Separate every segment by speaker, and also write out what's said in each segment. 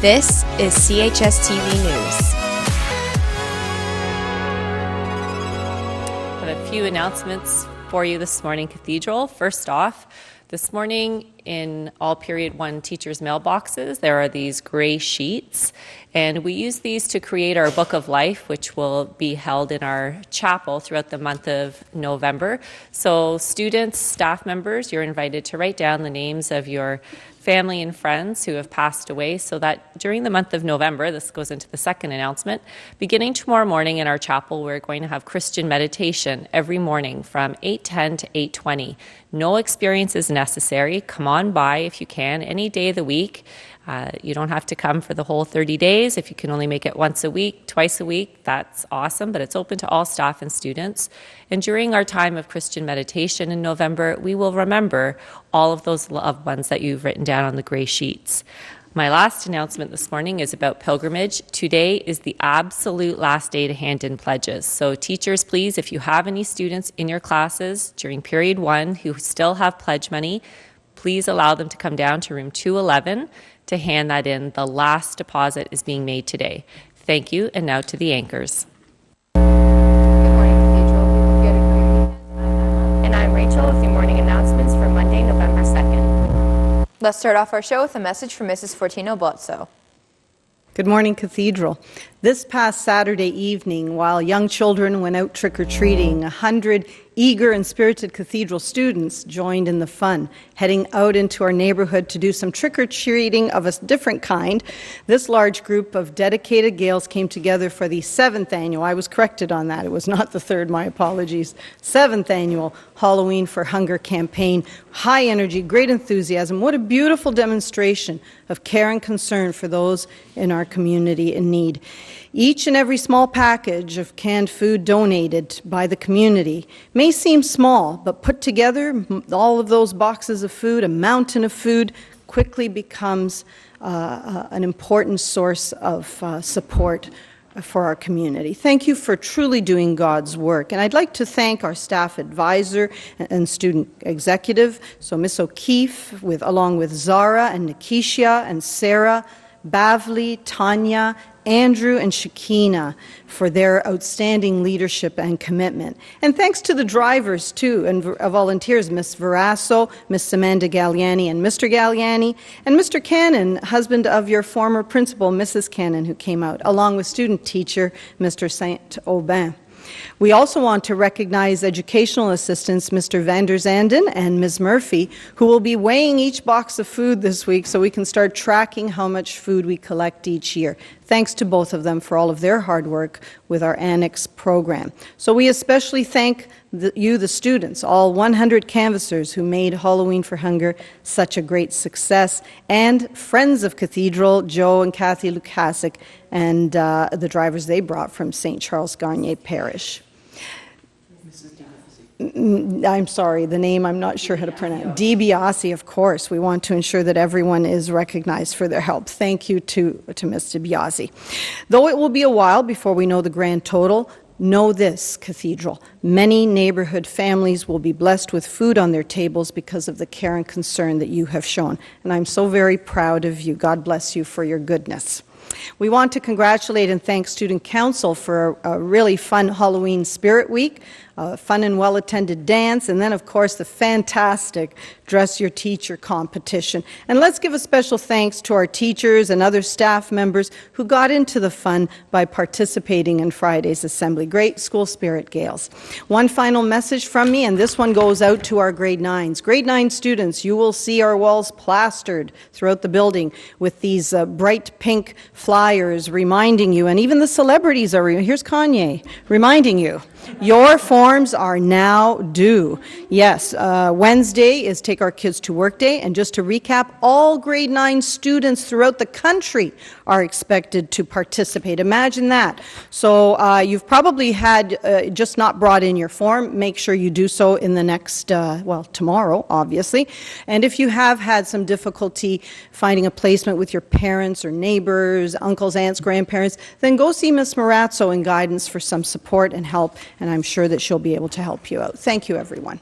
Speaker 1: This is CHS TV News.
Speaker 2: I have a few announcements for you this morning, Cathedral. First off, this morning in all Period 1 teachers' mailboxes, there are these gray sheets, and we use these to create our Book of Life, which will be held in our chapel throughout the month of November. So students, staff members, you're invited to write down the names of your family and friends who have passed away, so that during the month of November, this goes into the second announcement, beginning tomorrow morning in our chapel, we're going to have Christian meditation every morning from 8:10 to 8:20. No experience is necessary. Come on by if you can, any day of the week. You don't have to come for the whole 30 days. If you can only make it once a week, twice a week, that's awesome, but it's open to all staff and students. And during our time of Christian meditation in November, we will remember all of those loved ones that you've written down on the gray sheets. My last announcement this morning is about pilgrimage. Today is the absolute last day to hand in pledges. So teachers, please, if you have any students in your classes during Period 1 who still have pledge money, please allow them to come down to room 211 to hand that in. The last deposit is being made today. Thank you, and now to the anchors.
Speaker 3: Good morning, Cathedral. We hope you had a great weekend. And I'm Rachel with your morning announcements for Monday, November 2nd.
Speaker 1: Let's start off our show with a message from Mrs. Fortino Bozzo.
Speaker 4: Good morning, Cathedral. This past Saturday evening, while young children went out trick-or-treating, 100 eager and spirited Cathedral students joined in the fun, heading out into our neighborhood to do some trick-or-treating of a different kind. This large group of dedicated Gaels came together for the 7th annual, I was corrected on that, it was not the 3rd, my apologies, 7th annual Halloween for Hunger campaign. High energy, great enthusiasm. What a beautiful demonstration of care and concern for those in our community in need. Each and every small package of canned food donated by the community may seem small, but put together, all of those boxes of food, a mountain of food, quickly becomes an important source of support for our community. Thank you for truly doing God's work. And I'd like to thank our staff advisor and student executive, so Miss O'Keefe, along with Zara and Nikisha and Sarah, Bavli, Tanya, Andrew and Shakina for their outstanding leadership and commitment. And thanks to the drivers, too, and volunteers, Ms. Verasso, Ms. Amanda Galliani, and Mr. Galliani, and Mr. Cannon, husband of your former principal, Mrs. Cannon, who came out, along with student teacher, Mr. Saint-Aubin. We also want to recognize educational assistants Mr. Van der Zanden and Ms. Murphy, who will be weighing each box of food this week so we can start tracking how much food we collect each year. Thanks to both of them for all of their hard work with our Annex program. So we especially thank you, the students, all 100 canvassers who made Halloween for Hunger such a great success, and friends of Cathedral, Joe and Kathy Lukasik, and the drivers they brought from St. Charles Garnier Parish. I'm sorry, the name I'm not sure how to pronounce. DiBiase, of course. We want to ensure that everyone is recognized for their help. Thank you to Ms. DiBiase. Though it will be a while before we know the grand total, know this, Cathedral. Many neighborhood families will be blessed with food on their tables because of the care and concern that you have shown. And I'm so very proud of you. God bless you for your goodness. We want to congratulate and thank Student Council for a really fun Halloween Spirit Week, a fun and well-attended dance, and then, of course, the fantastic Dress Your Teacher competition. And let's give a special thanks to our teachers and other staff members who got into the fun by participating in Friday's assembly. Great school spirit, Gaels. One final message from me, and this one goes out to our grade 9s. Grade 9 students, you will see our walls plastered throughout the building with these bright pink flyers reminding you, and even the celebrities are, here's Kanye, reminding you, your forms are now due. Yes, Wednesday is Take Our Kids to Work Day, and just to recap, all grade 9 students throughout the country are expected to participate. Imagine that. So you've probably had just not brought in your form. Make sure you do so in the next, well, tomorrow, obviously. And if you have had some difficulty finding a placement with your parents or neighbors, uncles, aunts, grandparents, then go see Ms. Marazzo in guidance for some support and help, and I'm sure that she'll be able to help you out. Thank you, everyone.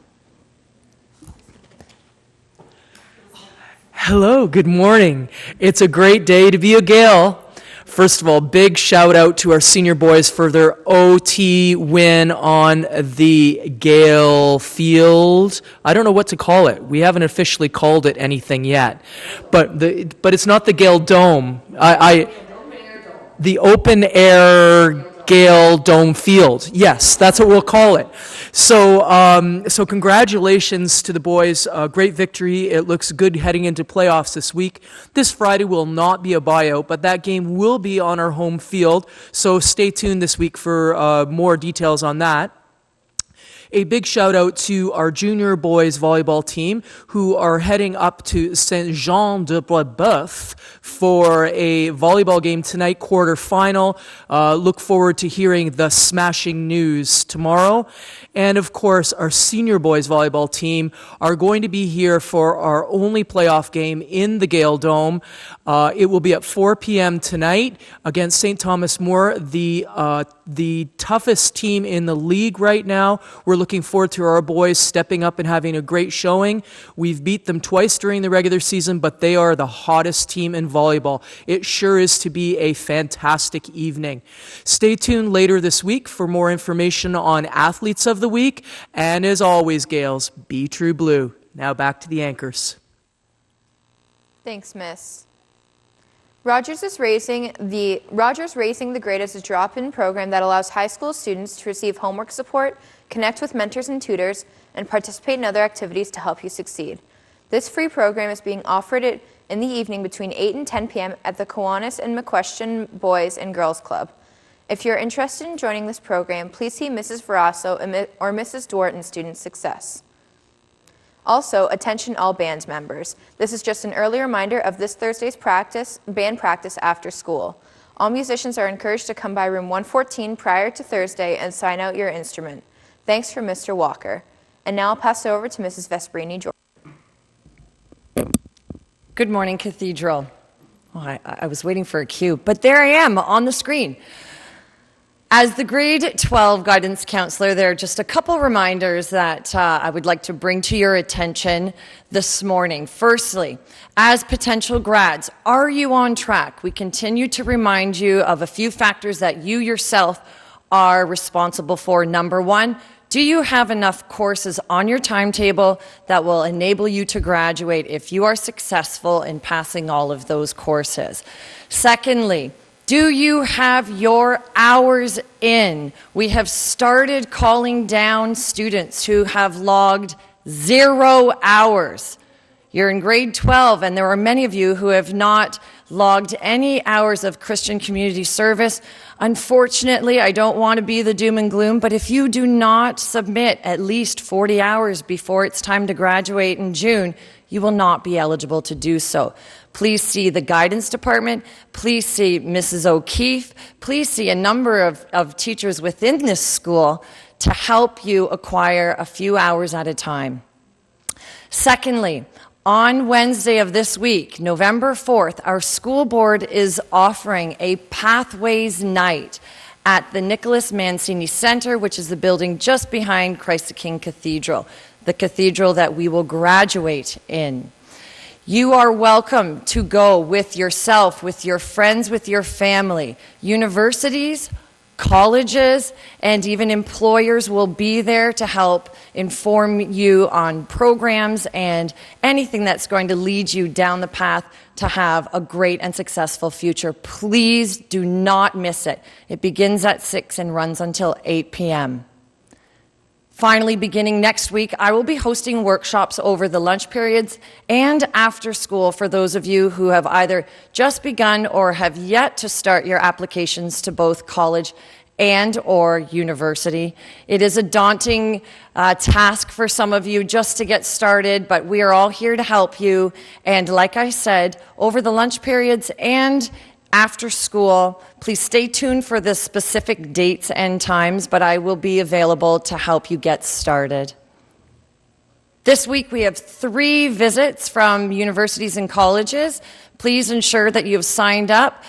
Speaker 5: Hello, good morning. It's a great day to be a Gale. First of all, big shout out to our senior boys for their OT win on the Gale field. I don't know what to call it. We haven't officially called it anything yet. But it's not the Gale Dome. The open air Gale Dome Field. Yes, that's what we'll call it. So congratulations to the boys. Great victory. It looks good heading into playoffs this week. This Friday will not be a buyout, but that game will be on our home field. So stay tuned this week for more details on that. A big shout out to our junior boys volleyball team who are heading up to Saint-Jean-de-Brébeuf for a volleyball game tonight, quarterfinal. Look forward to hearing the smashing news tomorrow. And of course, our senior boys volleyball team are going to be here for our only playoff game in the Gale Dome. It will be at 4 p.m. tonight against St. Thomas More, the toughest team in the league right now. We're looking forward to our boys stepping up and having a great showing. We've beat them twice during the regular season, but they are the hottest team in volleyball. It sure is to be a fantastic evening. Stay tuned later this week for more information on athletes of the week. And as always, Gales, be true blue. Now back to the anchors.
Speaker 1: Thanks, Miss. Rogers Racing the Grade is a drop-in program that allows high school students to receive homework support, connect with mentors and tutors, and participate in other activities to help you succeed. This free program is being offered in the evening between 8 and 10 p.m. at the Kiwanis and McQuestion Boys and Girls Club. If you're interested in joining this program, please see Mrs. Verasso or Mrs. Dwart in Student Success. Also, attention all band members. This is just an early reminder of this Thursday's band practice after school. All musicians are encouraged to come by room 114 prior to Thursday and sign out your instrument. Thanks from Mr. Walker. And now I'll pass it over to Mrs. Vesperini-Jordan.
Speaker 6: Good morning, Cathedral. Oh, I was waiting for a cue, but there I am on the screen. As the grade 12 guidance counselor, there are just a couple reminders that I would like to bring to your attention this morning. Firstly, as potential grads, are you on track? We continue to remind you of a few factors that you yourself are responsible for. Number one, do you have enough courses on your timetable that will enable you to graduate if you are successful in passing all of those courses? Secondly, do you have your hours in? We have started calling down students who have logged 0 hours. You're in grade 12, and there are many of you who have not logged any hours of Christian community service. Unfortunately, I don't want to be the doom and gloom, but if you do not submit at least 40 hours before it's time to graduate in June, you will not be eligible to do so. Please see the guidance department. Please see Mrs. O'Keefe. Please see a number of teachers within this school to help you acquire a few hours at a time. Secondly, on Wednesday of this week, November 4th, our school board is offering a Pathways Night at the Nicholas Mancini Center, which is the building just behind Christ the King Cathedral, the cathedral that we will graduate in. You are welcome to go with yourself, with your friends, with your family. Universities, colleges, and even employers will be there to help inform you on programs and anything that's going to lead you down the path to have a great and successful future. Please do not miss it. It begins at 6 and runs until 8 p.m. Finally, beginning next week, I will be hosting workshops over the lunch periods and after school for those of you who have either just begun or have yet to start your applications to both college and or university. It is a daunting task for some of you just to get started, but we are all here to help you. And like I said, over the lunch periods and after school, please stay tuned for the specific dates and times, but I will be available to help you get started. This week we have 3 visits from universities and colleges. Please ensure that you have signed up.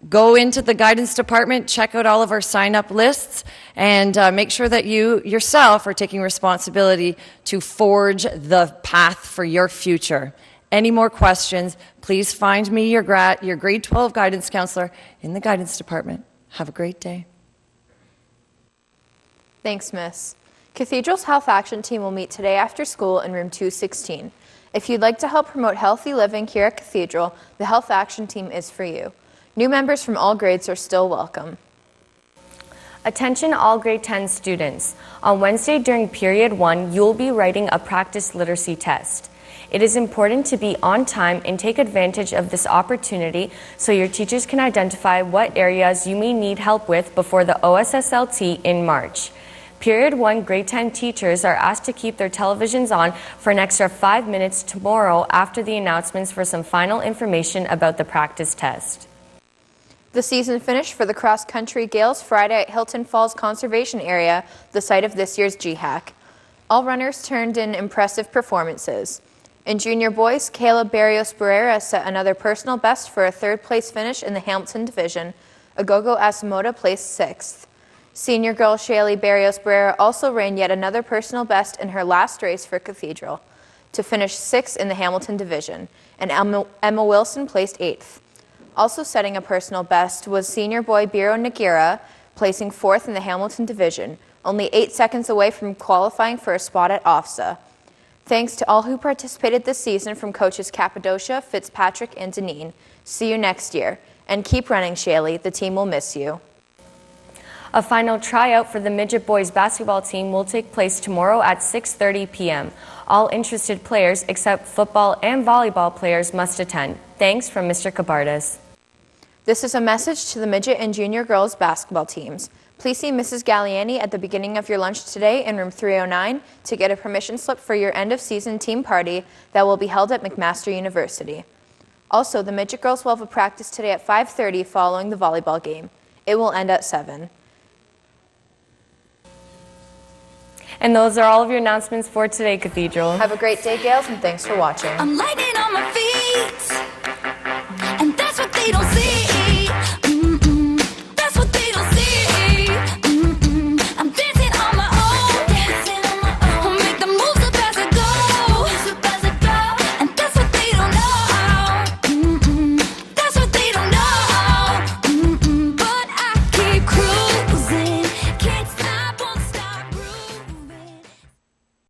Speaker 6: Go into the guidance department, check out all of our sign-up lists, and make sure that you yourself are taking responsibility to forge the path for your future. any more questions, please find me, your grade 12 guidance counselor in the guidance department. Have a great day.
Speaker 1: Thanks, Miss. Cathedral's Health Action Team will meet today after school in room 216. If you'd like to help promote healthy living here at Cathedral, the Health Action Team is for you. New members from all grades are still welcome.
Speaker 3: Attention all grade 10 students. On Wednesday during period 1, you'll be writing a practice literacy test. It is important to be on time and take advantage of this opportunity so your teachers can identify what areas you may need help with before the OSSLT in March. Period 1 grade 10 teachers are asked to keep their televisions on for an extra 5 minutes tomorrow after the announcements for some final information about the practice test.
Speaker 1: The season finished for the cross-country Gales Friday at Hilton Falls Conservation Area, the site of this year's GHAC. All runners turned in impressive performances. In junior boys, Caleb Barrios Barrera set another personal best for a third-place finish in the Hamilton Division. Agogo Asamoah placed sixth. Senior girl Shaylee Barrios Barrera also ran yet another personal best in her last race for Cathedral, to finish sixth in the Hamilton Division, and Emma Wilson placed eighth. Also setting a personal best was senior boy Biro Nagira, placing fourth in the Hamilton Division, only 8 seconds away from qualifying for a spot at OFSA. Thanks to all who participated this season from coaches Cappadocia, Fitzpatrick, and Deneen. See you next year. And keep running, Shaylee. The team will miss you.
Speaker 3: A final tryout for the midget boys basketball team will take place tomorrow at 6:30 p.m. All interested players except football and volleyball players must attend. Thanks from Mr. Cabardas.
Speaker 1: This is a message to the midget and junior girls basketball teams. Please see Mrs. Galliani at the beginning of your lunch today in room 309 to get a permission slip for your end-of-season team party that will be held at McMaster University. Also, the midget girls will have a practice today at 5:30 following the volleyball game. It will end at 7.
Speaker 3: And those are all of your announcements for today, Cathedral.
Speaker 1: Have a great day, Gales, and thanks for watching.
Speaker 7: I'm lightning on my feet, and that's what they don't see.